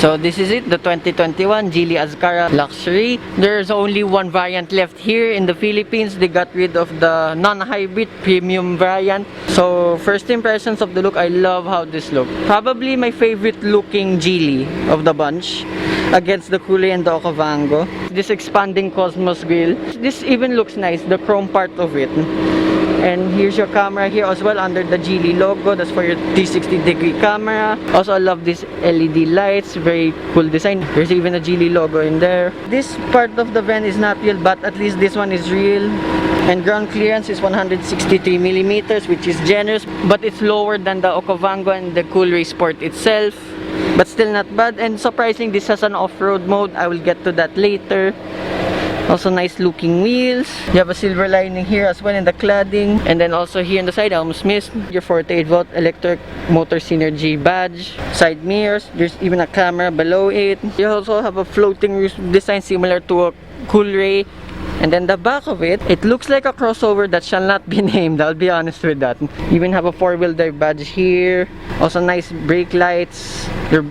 So this is it, the 2021 Geely Azkarra Luxury. There's only one variant left here in the Philippines. They got rid of the non-hybrid premium variant. So first impressions of the look, I love how this looks. Probably my favorite looking Geely of the bunch against the Cooley and the Okavango. This expanding Cosmos grille. This even looks nice, the chrome part of it. And here's your camera here as well under the Geely logo. That's for your 360-degree camera. Also, I love these LED lights. Very cool design. There's even a Geely logo in there. This part of the vent is not real, but at least this one is real. And ground clearance is 163 millimeters, which is generous, but it's lower than the Okavango and the Coolray Sport itself. But still not bad. And surprising, this has an off-road mode. I will get to that later. Also nice looking wheels. You have a silver lining here as well in the cladding. And then also here on the side, I almost missed your 48 volt electric motor synergy badge. Side mirrors. There's even a camera below it. You also have a floating roof design similar to a Coolray. And then the back of it, it looks like a crossover that shall not be named. I'll be honest with that. You even have a 4-wheel drive badge here. Also nice brake lights. They're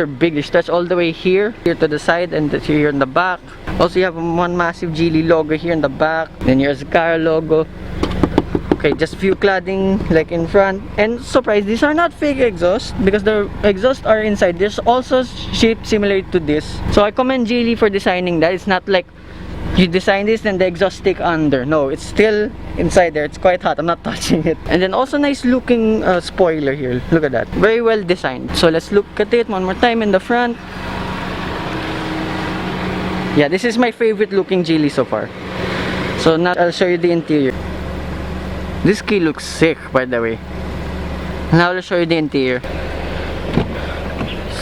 big. They stretch all the way here to the side and here in the back. Also, you have one massive Geely logo here in the back. Then your Azkarra logo. Okay, just few cladding like in front. And surprise, these are not fake exhaust because the exhausts are inside. There's also shaped similar to this. So I commend Geely for designing that. It's not like you design this and the exhaust stick under. No, it's still inside there. It's quite hot. I'm not touching it. And then also nice looking spoiler here. Look at that. Very well designed. So let's look at it one more time in the front. Yeah, this is my favorite looking Geely so far. So now I'll show you the interior. This key looks sick, by the way. Now I'll show you the interior.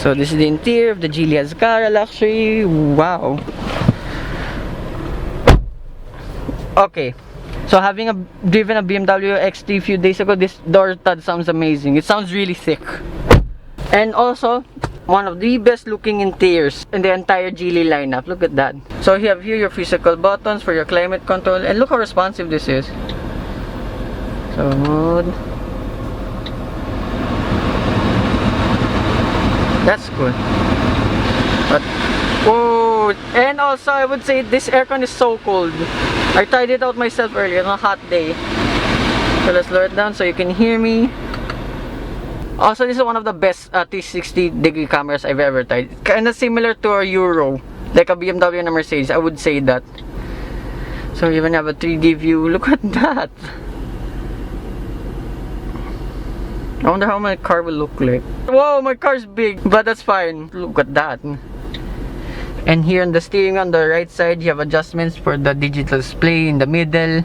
So this is the interior of the Geely Azkarra Luxury. Wow. Okay, so having driven a BMW X3 a few days ago, this door stud sounds amazing. It sounds really thick. And also, one of the best looking interiors in the entire Geely lineup. Look at that. So you have here your physical buttons for your climate control. And look how responsive this is. So mode. That's good. But oh, and also I would say this aircon is so cold. I tried it out myself earlier on a hot day. So let's lower it down so you can hear me. Also, this is one of the best 360-degree cameras I've ever tried. Kind of similar to a Euro, like a BMW and a Mercedes, I would say that. So you even have a 3D view. Look at that. I wonder how my car will look like. Whoa, my car's big, but that's fine. Look at that. And here on the steering on the right side, you have adjustments for the digital display in the middle.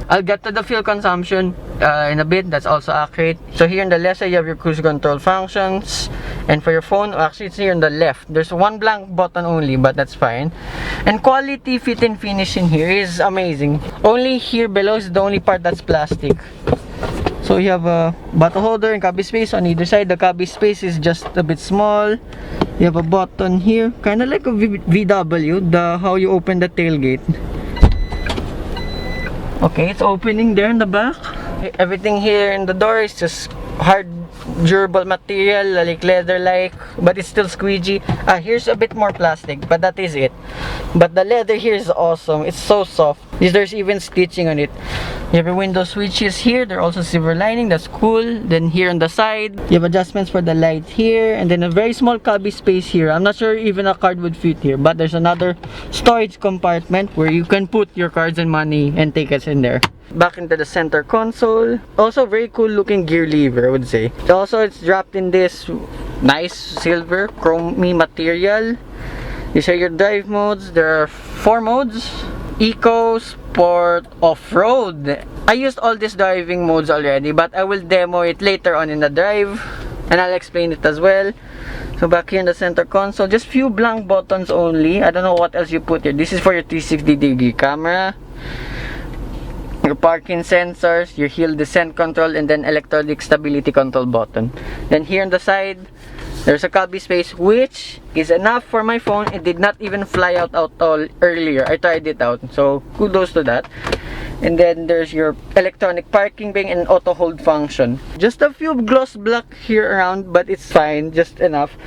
I'll get to the fuel consumption in a bit. That's also accurate. So here on the left side, you have your cruise control functions. And for your phone, actually it's here on the left. There's one blank button only, but that's fine. And quality fit and finish in here is amazing. Only here below is the only part that's plastic. So you have a bottle holder and cubby space on either side. The cubby space is just a bit small. You have a button here, kind of like a VW, how you open the tailgate. Okay, it's opening there in the back. Everything here in the door is just hard, durable material, like leather-like, but it's still squeegee. Here's a bit more plastic, but that is it. But the leather here is awesome. It's so soft. There's even stitching on it. You have your window switches here. They're also silver lining. That's cool. Then here on the side, you have adjustments for the light here, and then a very small cubby space here. I'm not sure even a card would fit here, but there's another storage compartment where you can put your cards and money and tickets in there. Back into the center console. Also very cool looking gear lever, I would say. Also, it's wrapped in this nice silver chromey material. These are your drive modes. There are 4 modes: Eco, Sport, Off-Road. I used all these driving modes already, but I will demo it later on in the drive, and I'll explain it as well. So back here in the center console, just few blank buttons only. I don't know what else you put here. This is for your 360-degree camera, your parking sensors, your hill descent control, and then electronic stability control button. Then here on the side, there's a cubby space, which is enough for my phone. It did not even fly out all earlier. I tried it out, so kudos to that. And then there's your electronic parking brake and auto hold function. Just a few gloss black here around, but it's fine, just enough.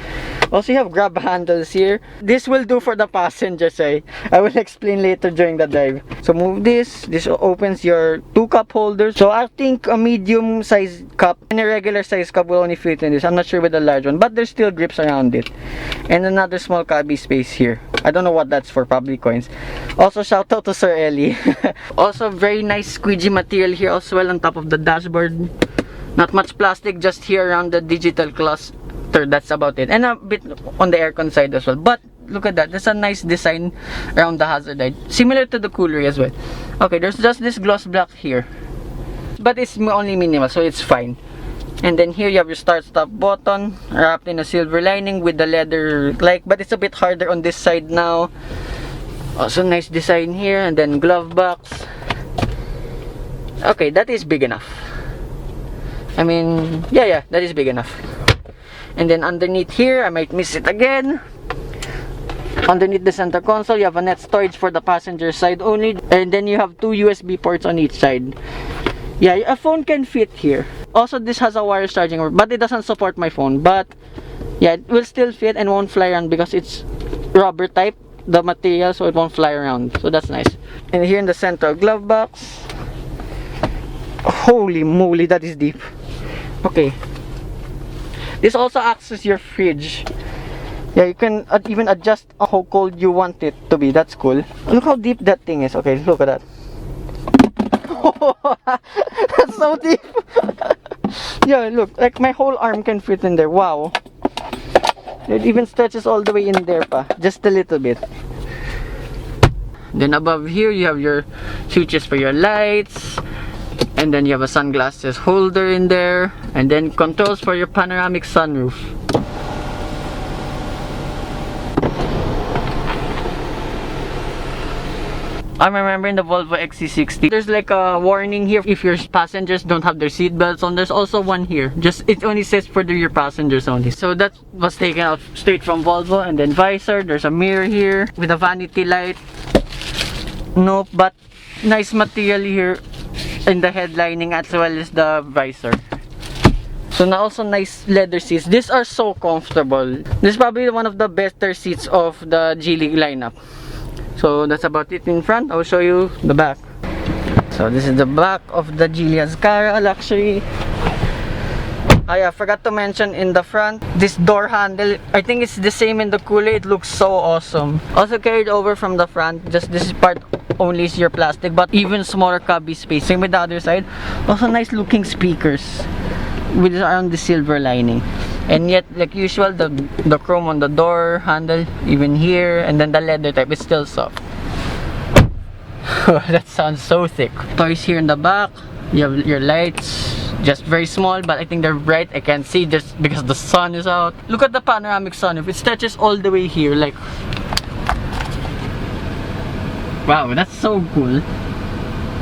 Also, you have grab handles here. This will do for the passengers, I will explain later during the drive. So move this. This opens your 2 cup holders. So I think a medium size cup and a regular size cup will only fit in this. I'm not sure with the large one, but there's still grips around it. And another small cubby space here. I don't know what that's for, probably coins. Also, shout out to Sir Ellie. Also, very nice squeegee material here as well on top of the dashboard. Not much plastic, just here around the digital cluster. That's about it. And a bit on the aircon side as well. But look at that. There's a nice design around the hazard light. Similar to the cooler as well. Okay, there's just this gloss black here. But it's only minimal, so it's fine. And then here you have your start-stop button wrapped in a silver lining with the leather but it's a bit harder on this side now. Also nice design here, and then glove box. Okay, that is big enough. I mean, yeah, that is big enough. And then underneath here, I might miss it again. Underneath the center console, you have a net storage for the passenger side only, and then you have 2 USB ports on each side. Yeah, a phone can fit here. Also, this has a wireless charging, but it doesn't support my phone. But yeah, it will still fit and won't fly around because it's rubber type, the material, so it won't fly around. So that's nice. And here in the central glove box, holy moly, that is deep. Okay, this also acts as your fridge. Yeah, you can even adjust how cold you want it to be. That's cool. Look how deep that thing is. Okay, look at that. That's so deep. Yeah, look, like my whole arm can fit in there. Wow. It even stretches all the way in there pa, just a little bit. Then above here you have your switches for your lights, and then you have a sunglasses holder in there, and then controls for your panoramic sunroof. I'm remembering the Volvo XC60. There's like a warning here if your passengers don't have their seat belts on. There's also one here. Just it only says for the rear passengers only. So that was taken out straight from Volvo. And then visor. There's a mirror here with a vanity light. Nope, but nice material here in the headlining as well as the visor. So now also nice leather seats. These are so comfortable. This is probably one of the better seats of the Geely lineup. So that's about it in front. I'll show you the back. So this is the back of the Geely Azkarra luxury. I forgot to mention in the front, this door handle, I think it's the same in the cooler. It looks so awesome. Also carried over from the front, just this part only is your plastic, but even smaller cubby space. Same with the other side. Also nice looking speakers with around the silver lining. And yet, like usual, the chrome on the door handle, even here, and then the leather type is still soft. That sounds so thick. Toys here in the back. You have your lights, just very small, but I think they're bright. I can't see just because the sun is out. Look at the panoramic sunroof. It stretches all the way here, like. Wow, that's so cool.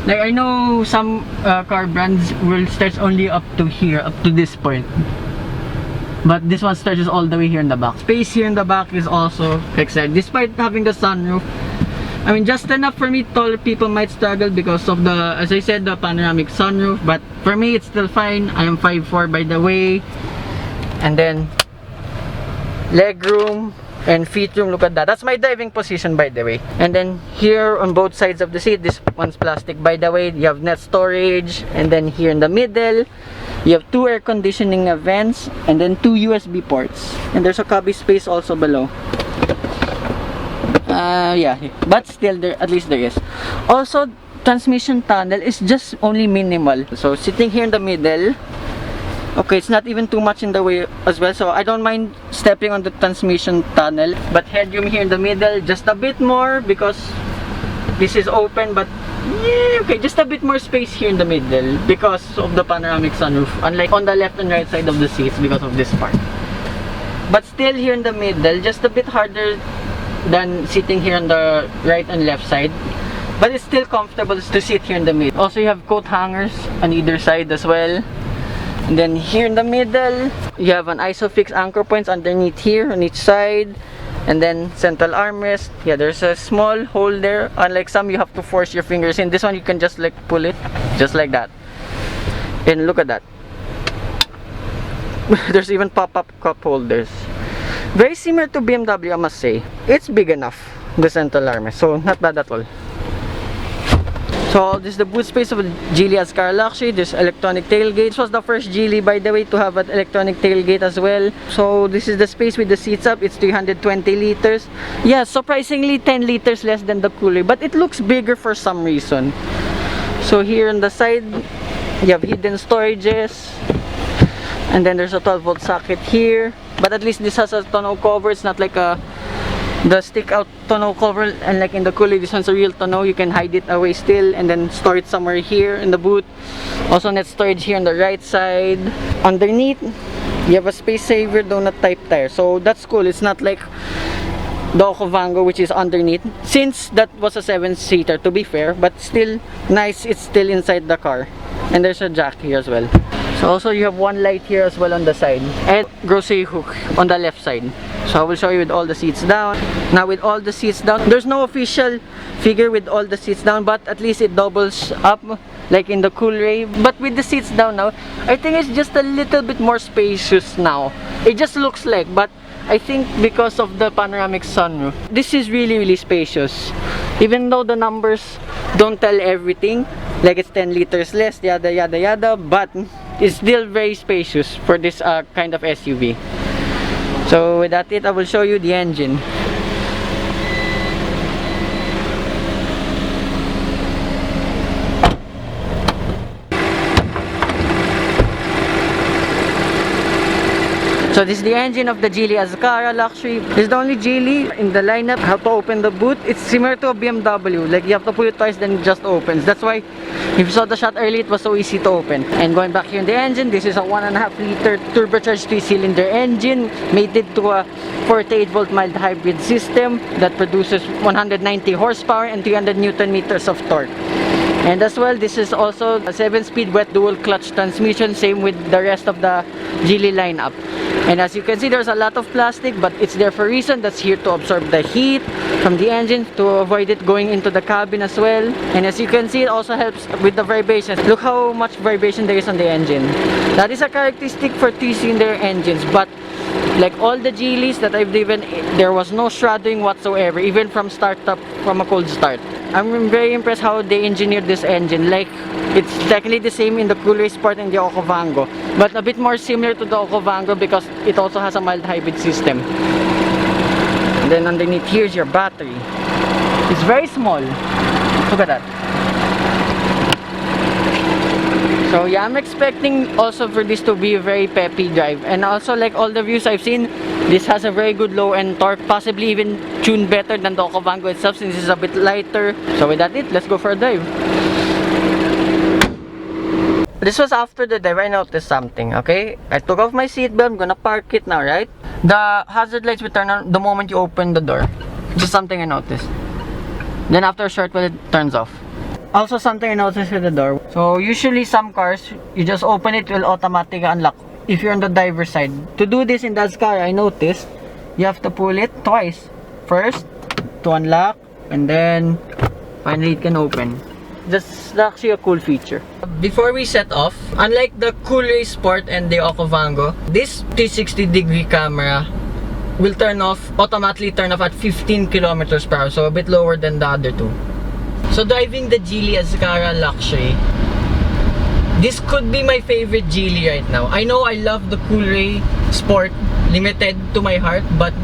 Like I know some car brands will stretch only up to here, up to this point. But this one stretches all the way here in the back. Space here in the back is also exciting. Despite having the sunroof, I mean, just enough for me. Taller people might struggle because of the, as I said, the panoramic sunroof. But for me, it's still fine. I am 5'4" by the way. And then, leg room and feet room. Look at that. That's my driving position, by the way. And then here on both sides of the seat, this one's plastic, by the way. You have net storage. And then here in the middle, you have 2 air conditioning vents and then 2 USB ports. And there's a cubby space also below. Yeah, but still there, at least there is. Also, transmission tunnel is just only minimal. So sitting here in the middle, okay, it's not even too much in the way as well. So I don't mind stepping on the transmission tunnel. But headroom here in the middle, just a bit more because this is open, but yeah, okay, just a bit more space here in the middle because of the panoramic sunroof, unlike on the left and right side of the seats because of this part. But still here in the middle, just a bit harder than sitting here on the right and left side, but it's still comfortable to sit here in the middle. Also, you have coat hangers on either side as well. And then here in the middle, you have an ISOFIX anchor points underneath here on each side. And then central armrest. Yeah, there's a small hole there. Unlike some, you have to force your fingers in. This one, you can just like pull it, just like that. And look at that. There's even pop-up cup holders. Very similar to BMW, I must say. It's big enough, the central armrest, so not bad at all. So this is the boot space of the Geely Azkarra Luxury. There's electronic tailgate. This was the first Geely, by the way, to have an electronic tailgate as well. So this is the space with the seats up. It's 320 liters. Yeah, surprisingly 10 liters less than the Coolray, but it looks bigger for some reason. So here on the side, you have hidden storages. And then there's a 12-volt socket here. But at least this has a tonneau cover. It's not like the stick out tonneau cover, and like in the Coolray, this one's a real tonneau. You can hide it away still and then store it somewhere here in the boot. Also net storage here on the right side. Underneath, you have a space saver donut type tire, so that's cool. It's not like the Okavango, which is underneath, since that was a 7-seater to be fair, but still nice. It's still inside the car. And there's a jack here as well. So also you have one light here as well on the side, and grocery hook on the left side. So I will show you with all the seats down. Now with all the seats down, there's no official figure with all the seats down, but at least it doubles up like in the Coolray. But with the seats down now, I think it's just a little bit more spacious now. It just looks like, but I think because of the panoramic sunroof, this is really spacious. Even though the numbers don't tell everything, like it's 10 liters less, yada yada yada, but it's still very spacious for this kind of SUV. So with that I will show you the engine. So this is the engine of the Geely Azkarra Luxury. This is the only Geely in the lineup. How to open the boot? It's similar to a BMW. Like you have to pull it twice, then it just opens. That's why if you saw the shot earlier, it was so easy to open. And going back here in the engine, this is a 1.5 liter turbocharged 3-cylinder engine mated to a 48-volt mild hybrid system that produces 190 horsepower and 300 Newton meters of torque. And as well, this is also a 7-speed wet dual clutch transmission, same with the rest of the Geely lineup. And as you can see, there's a lot of plastic, but it's there for a reason. That's here to absorb the heat from the engine, to avoid it going into the cabin as well. And as you can see, it also helps with the vibration. Look how much vibration there is on the engine. That is a characteristic for 3-cylinder engines, but like all the Geelys that I've driven, there was no shrouding whatsoever, even from startup, from a cold start. I'm very impressed how they engineered this engine. Like, it's technically the same in the Coolray Sport and the Okavango, but a bit more similar to the Okavango because it also has a mild hybrid system. And then underneath, here's your battery. It's very small. Look at that. So yeah, I'm expecting also for this to be a very peppy drive. And also, like all the views I've seen, this has a very good low-end torque, possibly even tuned better than the Okavango itself since it's a bit lighter. So with that, let's go for a drive. This was after the drive. I noticed something, okay? I took off my seatbelt. I'm gonna park it now, right? The hazard lights will turn on the moment you open the door. Just something I noticed. Then after a short while, it turns off. Also something I noticed with the door. So usually some cars, you just open it, it will automatically unlock if you're on the driver's side. To do this in the Azkarra, I noticed you have to pull it twice. First to unlock, and then finally it can open. That's actually a cool feature. Before we set off, unlike the Coolray Sport and the Okavango, this 360-degree camera will automatically turn off at 15 kilometers per hour, so a bit lower than the other two. So driving the Geely Azkarra Luxury, this could be my favorite Geely right now. I know I love the Coolray Sport Limited to my heart, but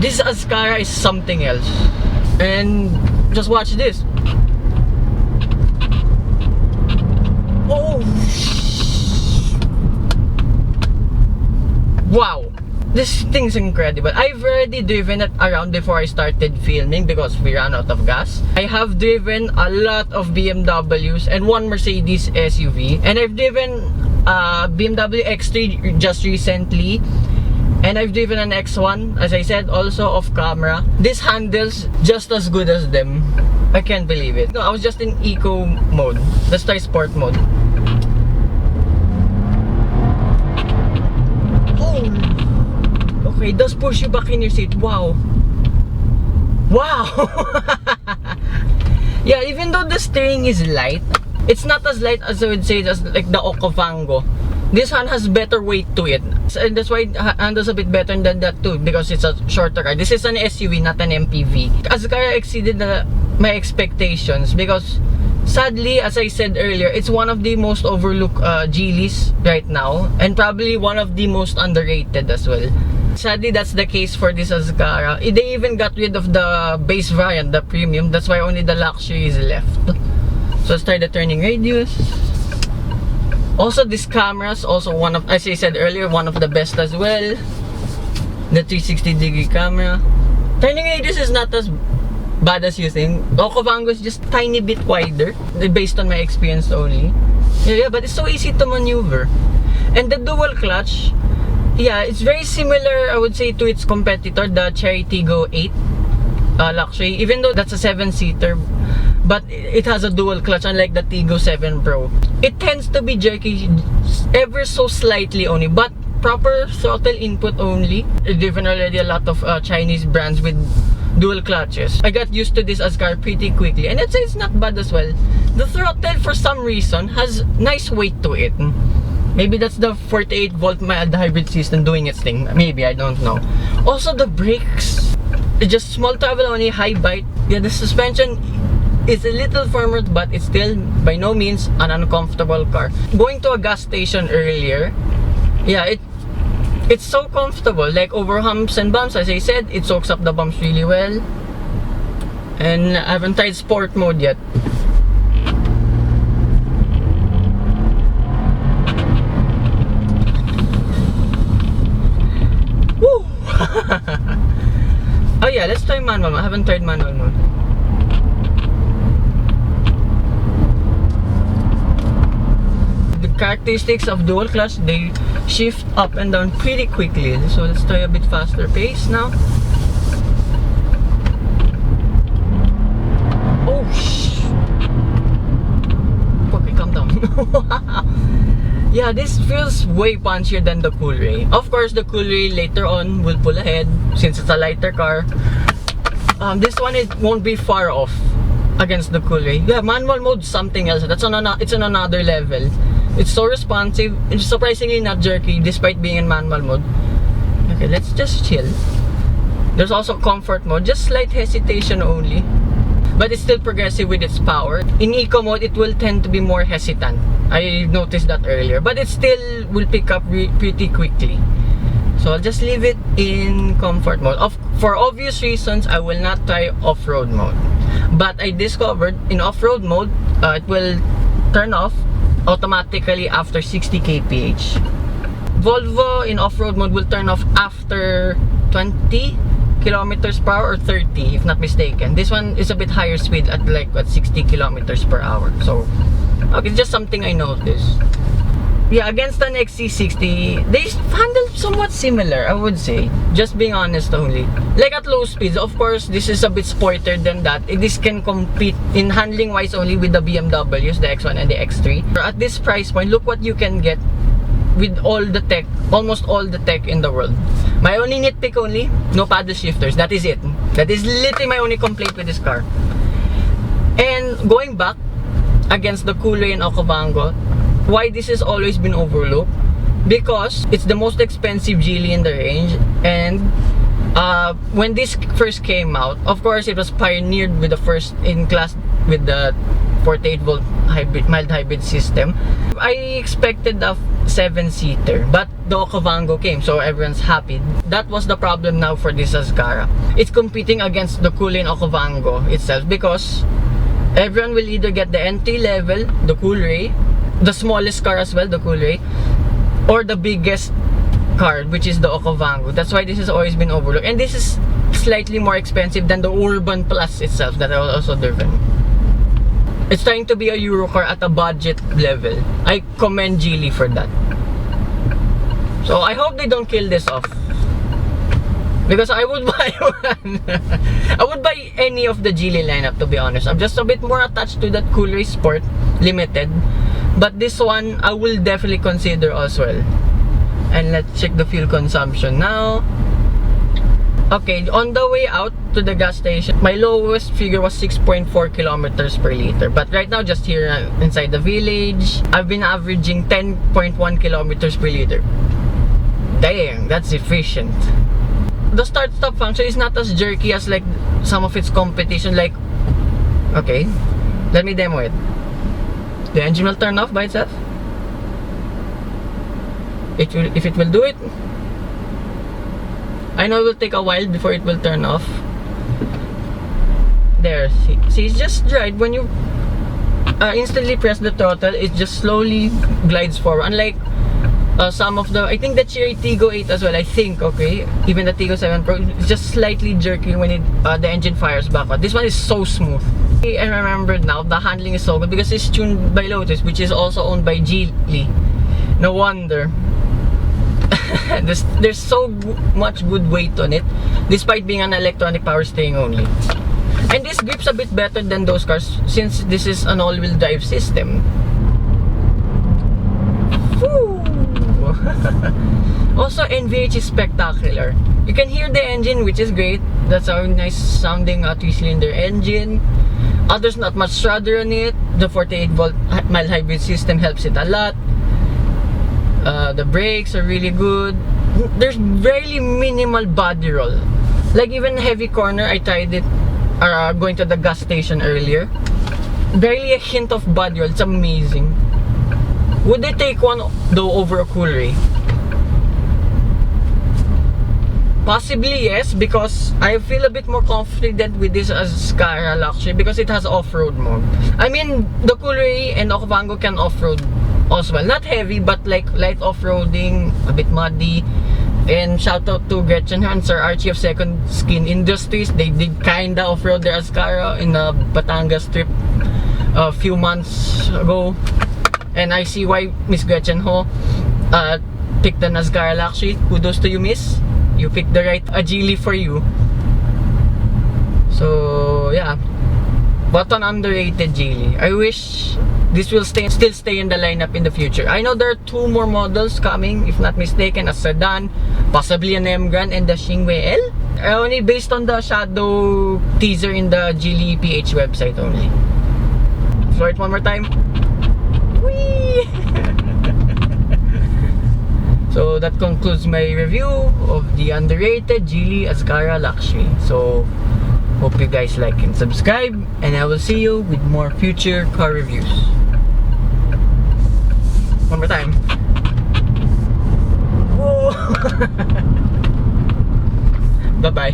this Azkarra is something else. And just watch this. Oh! Wow! This thing's incredible. I've already driven it around before I started filming because we ran out of gas. I have driven a lot of BMWs and one Mercedes SUV. And I've driven BMW X3 just recently. And I've driven an X1, as I said, also off camera. This handles just as good as them. I can't believe it. No, I was just in eco mode. Let's try sport mode. Oh! Okay, it does push you back in your seat. Wow. Wow. Yeah, even though the steering is light, it's not as light as I would say as like the Okavango. This one has better weight to it, and that's why it handles a bit better than that too, because it's a shorter car. This is an SUV, not an MPV. Azkarra exceeded my expectations because, sadly, as I said earlier, it's one of the most overlooked Geelys right now, and probably one of the most underrated as well. Sadly, that's the case for this Azkarra. They even got rid of the base variant, the premium. That's why only the luxury is left. So let's try the turning radius. Also, this camera's also one of, as I said earlier, one of the best as well. The 360-degree camera. Turning radius is not as bad as you think. Okavango is just tiny bit wider, based on my experience only. Yeah, but it's so easy to maneuver. And the dual clutch, yeah, it's very similar, I would say, to its competitor, the Cherry Tiggo 8 luxury. Even though that's a 7-seater, but it has a dual clutch, unlike the Tiggo 7 Pro. It tends to be jerky ever so slightly only, but proper throttle input only. I've driven already a lot of Chinese brands with dual clutches. I got used to this Azkarra pretty quickly, and I'd say it's not bad as well. The throttle, for some reason, has nice weight to it. Maybe that's the 48-volt mild hybrid system doing its thing. Maybe, I don't know. Also, the brakes, just small travel only, high bite. Yeah, the suspension is a little firmer, but it's still by no means an uncomfortable car. Going to a gas station earlier, yeah, it's so comfortable. Like over humps and bumps, as I said, it soaks up the bumps really well. And I haven't tried sport mode yet. Woo! Oh yeah, let's try manual mode. I haven't tried manual mode. Characteristics of dual clutch, they shift up and down pretty quickly. So let's try a bit faster pace now. Oh okay, calm down. Yeah, this feels way punchier than the Coolray. Of course, the Coolray later on will pull ahead since it's a lighter car. This one, it won't be far off against the Coolray. Yeah, manual mode, something else. It's on another level. It's so responsive. It's surprisingly not jerky despite being in manual mode. Okay, let's just chill. There's also comfort mode, just slight hesitation only, but it's still progressive with its power. In eco mode, it will tend to be more hesitant. I noticed that earlier, but it still will pick up pretty quickly. So I'll just leave it in comfort mode. For obvious reasons, I will not try off-road mode. But I discovered in off-road mode, it will turn off automatically after 60 kph. Volvo in off-road mode will turn off after 20 kilometers per hour or 30 if not mistaken. This one is a bit higher speed at like 60 kilometers per hour. So okay, it's just something I noticed. Yeah, against an XC60, they handle somewhat similar, I would say. Just being honest only. Like at low speeds, of course, this is a bit sportier than that. This can compete in handling wise only with the BMWs, the X1 and the X3. At this price point, look what you can get with all the tech, almost all the tech in the world. My only nitpick only, no paddle shifters. That is it. That is literally my only complaint with this car. And going back against the Coolray and Okavango, why this has always been overlooked? Because it's the most expensive Geely in the range, and when this first came out, of course it was pioneered with the first in class with the 48-volt hybrid, mild hybrid system. I expected a 7-seater, but the Okavango came, so everyone's happy. That was the problem now for this Azkarra. It's competing against the Coolray and Okavango itself, because everyone will either get the entry level, the Coolray, the smallest car as well, the Coolray, or the biggest car, which is the Okavango. That's why this has always been overlooked, and this is slightly more expensive than the Urban Plus itself that I also driven. It's trying to be a Euro car at a budget level. I commend Geely for that. So I hope they don't kill this off, because I would buy one. I would buy any of the Geely lineup, to be honest. I'm just a bit more attached to that Coolray Sport Limited, but this one I will definitely consider as well. And let's check the fuel consumption now. Okay, on the way out to the gas station, my lowest figure was 6.4 kilometers per liter. But right now, just here inside the village, I've been averaging 10.1 kilometers per liter. Dang, that's efficient. The start-stop function is not as jerky as like some of its competition. Like, okay, let me demo it. The engine will turn off by itself. If it will do it. I know it will take a while before it will turn off. There, see, it's just right. When you instantly press the throttle, it just slowly glides forward. Unlike some of the, I think the Chery Tiggo 8 as well, I think, okay, even the Tiggo 7 Pro, it's just slightly jerky when the engine fires back out. This one is so smooth. I remember now, the handling is so good because it's tuned by Lotus, which is also owned by Geely. No wonder. There's so much good weight on it, despite being an electronic power steering only. And this grips a bit better than those cars since this is an all-wheel drive system. Woo! Also, NVH is spectacular. You can hear the engine, which is great. That's a nice sounding 3-cylinder engine. There's not much rudder on it. The 48-volt mild hybrid system helps it a lot. The brakes are really good. There's very minimal body roll. Like even heavy corner, I tried it going to the gas station earlier. Barely a hint of body roll. It's amazing. Would they take one though over a Coolray? Possibly yes, because I feel a bit more confident with this Azkarra Luxury because it has off-road mode. I mean, the Coolray and Okavango can off-road as well. Not heavy, but like light off-roading, a bit muddy. And shout out to Gretchen and Sir Archie of Second Skin Industries. They did kinda off-road their Azkarra in a Batangas trip a few months ago. And I see why Miss Gretchen Ho picked an Azkarra Luxury. Kudos to you, Miss. You picked the right Geely for you. So yeah, but an underrated Geely. I wish this will still stay in the lineup in the future. I know there are 2 more models coming, if not mistaken, a sedan, possibly an M Grand, and the Xingwei L. Only based on the shadow teaser in the Geely PH website only. Floor it one more time. Whee! So that concludes my review of the underrated Geely Azkarra Luxury. So hope you guys like and subscribe, and I will see you with more future car reviews. One more time. Whoa! Bye bye.